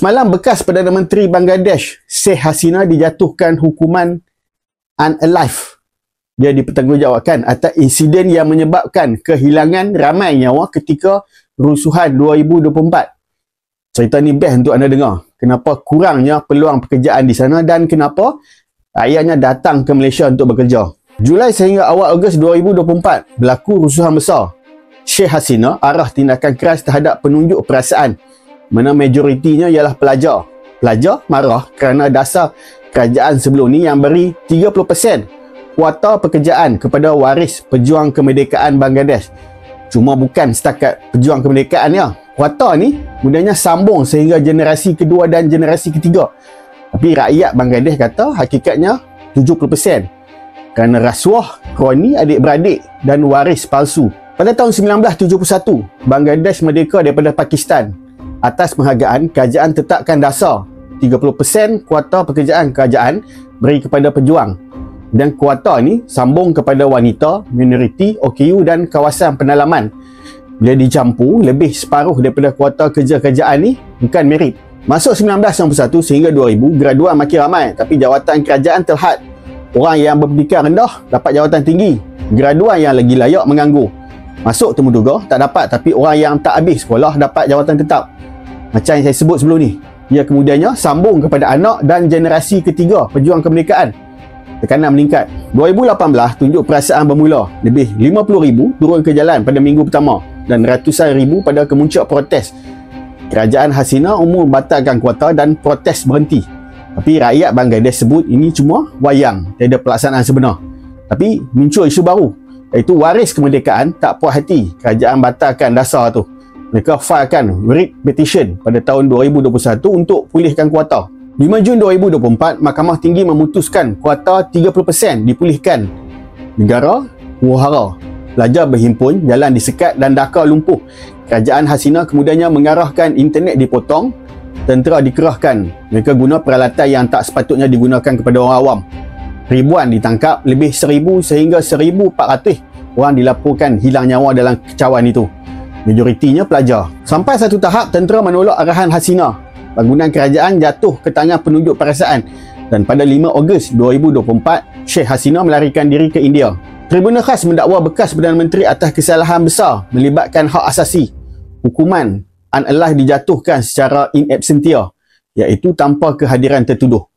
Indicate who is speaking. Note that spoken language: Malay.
Speaker 1: Semalam bekas Perdana Menteri Bangladesh Sheikh Hasina dijatuhkan hukuman unalive. Dia dipertanggungjawabkan atas insiden yang menyebabkan kehilangan ramai nyawa ketika rusuhan 2024. Cerita ni best untuk anda dengar. Kenapa kurangnya peluang pekerjaan di sana dan kenapa rakyatnya datang ke Malaysia untuk bekerja. Julai sehingga awal Ogos 2024 berlaku rusuhan besar. Sheikh Hasina arah tindakan keras terhadap penunjuk perasaan, mana majoritinya ialah pelajar. Pelajar marah kerana dasar kerajaan sebelum ni yang beri 30% kuota pekerjaan kepada waris pejuang kemerdekaan Bangladesh. Cuma bukan setakat pejuang kemerdekaan ya. Kuota ni mudahnya sambung sehingga generasi kedua dan generasi ketiga. Tapi rakyat Bangladesh kata hakikatnya 70%. Kerana rasuah, kroni adik-beradik dan waris palsu. Pada tahun 1971, Bangladesh merdeka daripada Pakistan. Atas penghargaan, kerajaan tetapkan dasar 30% kuota pekerjaan kerajaan beri kepada pejuang. Dan kuota ni sambung kepada wanita, minoriti, OKU dan kawasan pendalaman. Bila dicampur, lebih separuh daripada kuota kerja-kerjaan ni bukan merit. Masuk 1991 sehingga 2000, graduan makin ramai tapi jawatan kerajaan terhad. Orang yang berpendidikan rendah dapat jawatan tinggi. Graduan yang lagi layak menganggur. Masuk temuduga tak dapat tapi orang yang tak habis sekolah dapat jawatan tetap. Macam yang saya sebut sebelum ni. Ia kemudiannya sambung kepada anak dan generasi ketiga pejuang kemerdekaan. Tekanan meningkat. 2018 tunjuk perasaan bermula. Lebih 50,000 turun ke jalan pada minggu pertama dan ratusan ribu pada kemuncak protes. Kerajaan Hasina umum batalkan kuota dan protes berhenti. Tapi rakyat Bangladesh sebut ini cuma wayang, tiada pelaksanaan sebenar. Tapi muncul isu baru, iaitu waris kemerdekaan tak puas hati kerajaan batalkan dasar tu. Mereka filekan writ petition pada tahun 2021 untuk pulihkan kuota. 5 Jun 2024, Mahkamah Tinggi memutuskan kuota 30% dipulihkan. Negara huru-hara. Pelajar berhimpun, jalan disekat dan Dhaka lumpuh. Kerajaan Hasina kemudiannya mengarahkan internet dipotong, tentera dikerahkan. Mereka guna peralatan yang tak sepatutnya digunakan kepada orang awam. Ribuan ditangkap, lebih 1,000 sehingga 1,400 orang dilaporkan hilang nyawa dalam kecauan itu. Majoritinya pelajar. Sampai satu tahap, tentera menolak arahan Hasina. Bangunan kerajaan jatuh ke tangan penunjuk perasaan. Dan pada 5 Ogos 2024, Sheikh Hasina melarikan diri ke India. Tribunal Khas mendakwa bekas Perdana Menteri atas kesalahan besar melibatkan hak asasi. Hukuman unalive dijatuhkan secara in absentia, iaitu tanpa kehadiran tertuduh.